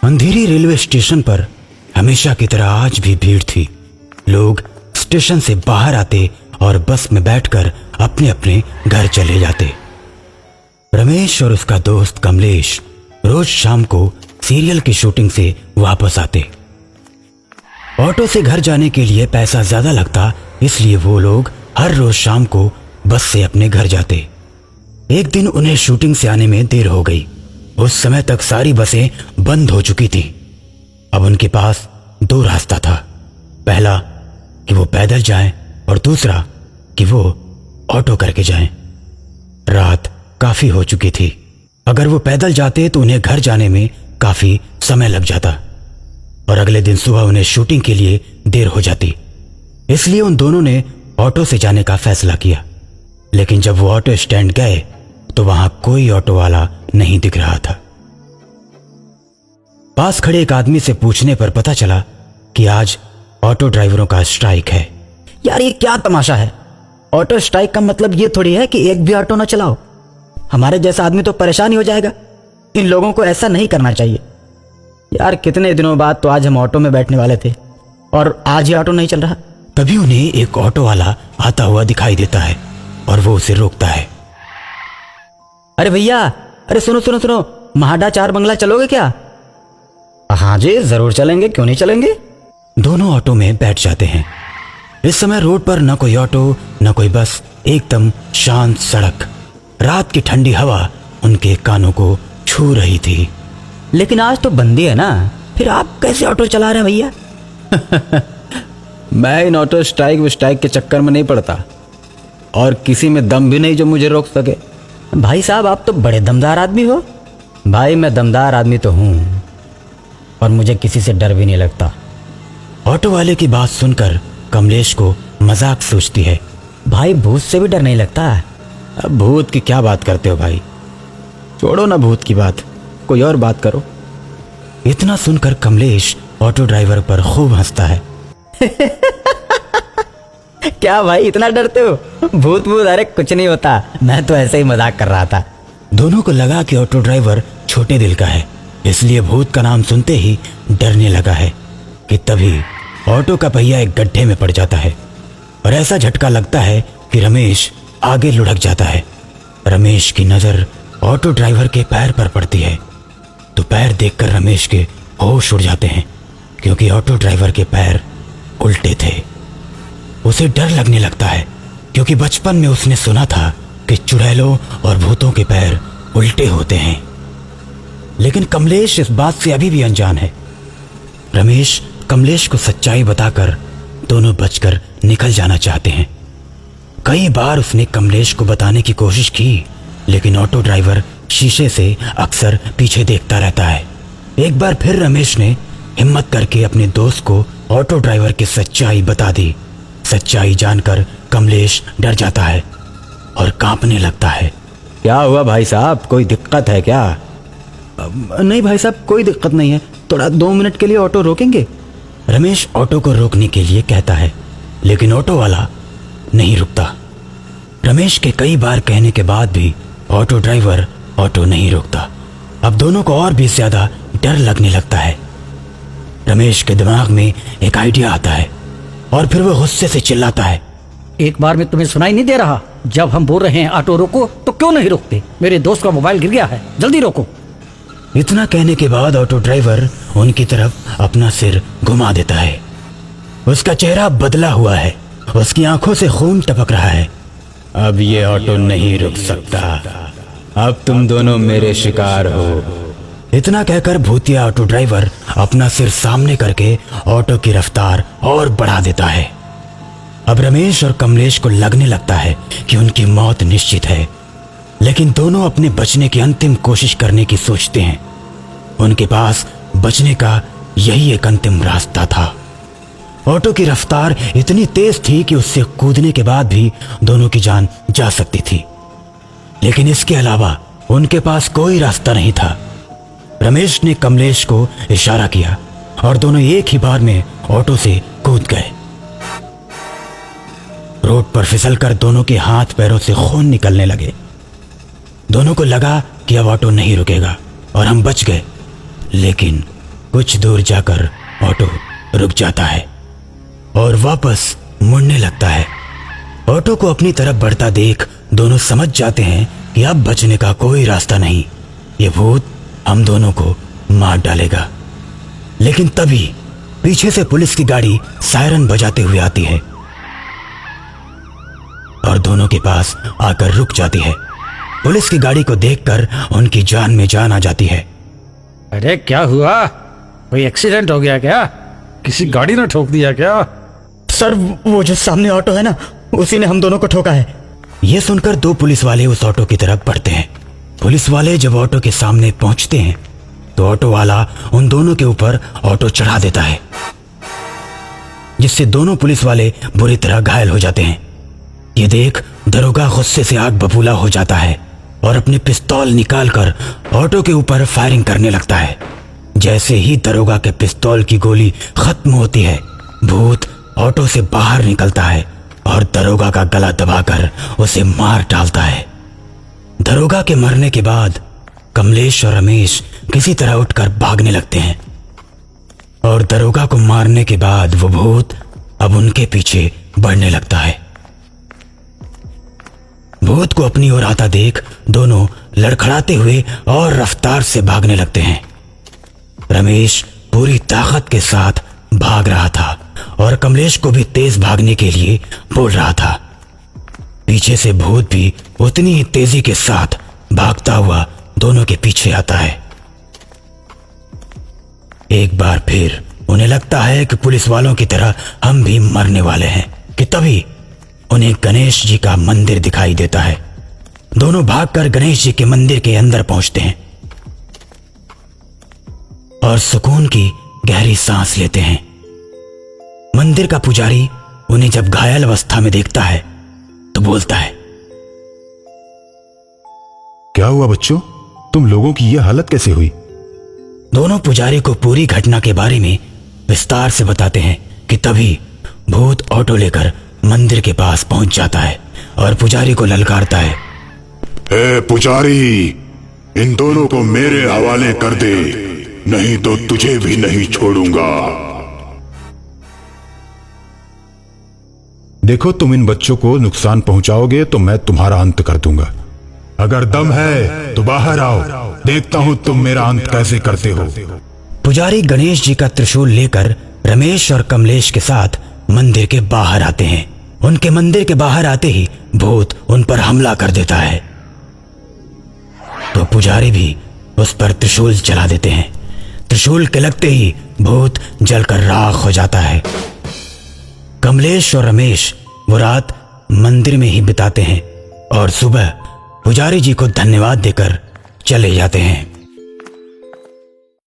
अंधेरी railway station पर हमेशा की तरह आज भी भीड़ थी। लोग स्टेशन से बाहर आते और बस में बैठकर अपने अपने घर चले जाते। रमेश और उसका दोस्त कमलेश रोज शाम को सीरियल की शूटिंग से वापस आते। ऑटो से घर जाने के लिए पैसा ज्यादा लगता, इसलिए वो लोग हर रोज शाम को बस से अपने घर जाते। एक दिन उन्हें शूटिंग से आने में देर हो गई। उस समय तक सारी बसें बंद हो चुकी थी। अब उनके पास दो रास्ता था, पहला कि वो पैदल जाएं और दूसरा कि वो ऑटो करके जाएं। रात काफी हो चुकी थी। अगर वो पैदल जाते तो उन्हें घर जाने में काफी समय लग जाता और अगले दिन सुबह उन्हें शूटिंग के लिए देर हो जाती। इसलिए उन दोनों ने ऑटो से जाने का फैसला किया। लेकिन जब वो ऑटो स्टैंड गए तो वहां कोई ऑटो वाला नहीं दिख रहा था। पास खड़े एक आदमी से पूछने पर पता चला कि आज ऑटो ड्राइवरों का स्ट्राइक है। यार ये क्या तमाशा है? ऑटो स्ट्राइक का मतलब ये थोड़ी है कि एक भी ऑटो ना चलाओ। हमारे जैसा आदमी तो परेशान ही हो जाएगा। इन लोगों को ऐसा नहीं करना चाहिए। यार कितने दिनों बाद तो आज हम ऑटो में बैठने वाले थे और आज ही ऑटो नहीं चल रहा। तभी उन्हें एक ऑटो वाला आता हुआ दिखाई देता है और वो उसे रोकता है। अरे भैया, अरे सुनो सुनो सुनो, महाडा 4 बंगला चलोगे क्या? हाँ जी जरूर चलेंगे, क्यों नहीं चलेंगे। दोनों ऑटो में बैठ जाते हैं। इस समय रोड पर न कोई ऑटो न कोई बस, एकदम शांत सड़क। रात की ठंडी हवा उनके कानों को छू रही थी। लेकिन आज तो बंदी है ना, फिर आप कैसे ऑटो चला रहे हैं भैया? मैं इन ऑटो स्ट्राइक के चक्कर में नहीं पड़ता और किसी में दम भी नहीं जो मुझे रोक सके। भाई साहब आप तो बड़े दमदार आदमी हो। भाई मैं दमदार आदमी तो हूँ और मुझे किसी से डर भी नहीं लगता। ऑटो वाले की बात सुनकर कमलेश को मजाक सोचती है। भाई भूत से भी डर नहीं लगता? अब भूत की क्या बात करते हो भाई, छोड़ो ना भूत की बात, कोई और बात करो। इतना सुनकर कमलेश ऑटो ड्राइवर पर खूब हंसता है। क्या भाई इतना डरते हो? भूत भूत अरे कुछ नहीं होता, मैं तो ऐसे ही मजाक कर रहा था। दोनों को लगा कि ऑटो ड्राइवर छोटे दिल का है, इसलिए भूत का नाम सुनते ही डरने लगा है कि तभी ऑटो का पहिया एक गड्ढे में पड़ जाता है और ऐसा झटका लगता है कि रमेश आगे लुढ़क जाता है। रमेश की नजर ऑटो ड्राइवर के पैर पर पड़ती है तो पैर देखकर रमेश के होश उड़ जाते हैं, क्योंकि ऑटो ड्राइवर के पैर उल्टे थे। उसे डर लगने लगता है, क्योंकि बचपन में उसने सुना था कि चुड़ैलों और भूतों के पैर उल्टे होते हैं। लेकिन कमलेश इस बात से अभी भी अनजान है। रमेश कमलेश को सच्चाई बताकर दोनों बचकर निकल जाना चाहते हैं। कई बार उसने कमलेश को बताने की कोशिश की, लेकिन ऑटो ड्राइवर शीशे से अक्सर पीछे देखता रहता है। एक बार फिर रमेश ने हिम्मत करके अपने दोस्त को ऑटो ड्राइवर की सच्चाई बता दी। सच्चाई जानकर कमलेश डर जाता है और कांपने लगता है। क्या हुआ भाई साहब, कोई दिक्कत है क्या? नहीं भाई साहब कोई दिक्कत नहीं है, थोड़ा 2 मिनट के लिए ऑटो रोकेंगे? रमेश ऑटो को रोकने के लिए कहता है, लेकिन ऑटो वाला नहीं रुकता। रमेश के कई बार कहने के बाद भी ऑटो ड्राइवर ऑटो नहीं रोकता। अब दोनों को और भी ज्यादा डर लगने लगता है। रमेश के दिमाग में एक आइडिया आता है और फिर वो गुस्से से चिल्लाता है। एक बार में तुम्हें सुनाई नहीं दे रहा? जब हम बोल रहे हैं ऑटो रोको तो क्यों नहीं रोकते? मेरे दोस्त का मोबाइल गिर गया है, जल्दी रोको। इतना कहने के बाद ऑटो ड्राइवर उनकी तरफ अपना सिर घुमा देता है। उसका चेहरा बदला हुआ है, उसकी आंखों से खून टपक रहा है। अब ये ऑटो नहीं रुक सकता, अब तुम दोनों मेरे शिकार हो। इतना कहकर भूतिया ऑटो ड्राइवर अपना सिर सामने करके ऑटो की रफ्तार और बढ़ा देता है। अब रमेश और कमलेश को लगने लगता है कि उनकी मौत निश्चित है, लेकिन दोनों अपने बचने की अंतिम कोशिश करने की सोचते हैं। उनके पास बचने का यही एक अंतिम रास्ता था। ऑटो की रफ्तार इतनी तेज थी कि उससे कूदने के बाद भी दोनों की जान जा सकती थी, लेकिन इसके अलावा उनके पास कोई रास्ता नहीं था। रमेश ने कमलेश को इशारा किया और दोनों एक ही बार में ऑटो से कूद गए। रोड पर फिसलकर दोनों के हाथ पैरों से खून निकलने लगे। दोनों को लगा कि अब ऑटो नहीं रुकेगा और हम बच गए, लेकिन कुछ दूर जाकर ऑटो रुक जाता है और वापस मुड़ने लगता है। ऑटो को अपनी तरफ बढ़ता देख दोनों समझ जाते हैं कि अब बचने का कोई रास्ता नहीं, ये भूत हम दोनों को मार डालेगा। लेकिन तभी पीछे से पुलिस की गाड़ी सायरन बजाते हुए आती है और दोनों के पास आकर रुक जाती है। पुलिस की गाड़ी को देखकर उनकी जान में जान आ जाती है। अरे क्या हुआ, कोई एक्सीडेंट हो गया क्या? किसी गाड़ी ने ठोक दिया क्या? सर वो जो सामने ऑटो है ना, उसी ने हम दोनों को ठोका है। यह सुनकर दो पुलिस वाले उस ऑटो की तरफ बढ़ते हैं। पुलिस वाले जब ऑटो के सामने पहुंचते हैं तो ऑटो वाला उन दोनों के ऊपर ऑटो चढ़ा देता है, जिससे दोनों पुलिस वाले बुरी तरह घायल हो जाते हैं। ये देख दरोगा गुस्से से आग बबूला हो जाता है और अपने पिस्तौल निकालकर ऑटो के ऊपर फायरिंग करने लगता है। जैसे ही दरोगा के पिस्तौल की गोली खत्म होती है, भूत ऑटो से बाहर निकलता है और दरोगा का गला दबाकर उसे मार डालता है। दरोगा के मरने के बाद कमलेश और रमेश किसी तरह उठकर भागने लगते हैं और दरोगा को मारने के बाद वो भूत अब उनके पीछे बढ़ने लगता है। भूत को अपनी ओर आता देख दोनों लड़खड़ाते हुए और रफ्तार से भागने लगते हैं। रमेश पूरी ताकत के साथ भाग रहा था और कमलेश को भी तेज भागने के लिए बोल रहा था। पीछे से भूत भी उतनी ही तेजी के साथ भागता हुआ दोनों के पीछे आता है। एक बार फिर उन्हें लगता है कि पुलिस वालों की तरह हम भी मरने वाले हैं कि तभी उन्हें गणेश जी का मंदिर दिखाई देता है। दोनों भागकर गणेश जी के मंदिर के अंदर पहुंचते हैं और सुकून की गहरी सांस लेते हैं। मंदिर का पुजारी उन्हें जब घायल अवस्था में देखता है तो बोलता है, क्या हुआ बच्चों, तुम लोगों की यह हालत कैसे हुई? दोनों पुजारी को पूरी घटना के बारे में विस्तार से बताते हैं कि तभी भूत ऑटो लेकर मंदिर के पास पहुंच जाता है और पुजारी को ललकारता है, ए पुजारी, इन दोनों को मेरे हवाले कर दे, नहीं तो तुझे भी नहीं छोड़ूंगा। देखो, तुम इन बच्चों को नुकसान पहुंचाओगे तो मैं तुम्हारा अंत कर दूंगा। अगर दम है तो बाहर आओ, देखता हूं तुम मेरा अंत कैसे करते हो। पुजारी गणेश जी का त्रिशूल लेकर रमेश और कमलेश के साथ मंदिर के बाहर आते हैं। उनके मंदिर के बाहर आते ही भूत उन पर हमला कर देता है तो पुजारी भी उस पर त्रिशूल चला देते हैं। त्रिशूल के लगते ही भूत जलकर राख हो जाता है। कमलेश और रमेश वो रात मंदिर में ही बिताते हैं और सुबह पुजारी जी को धन्यवाद देकर चले जाते हैं।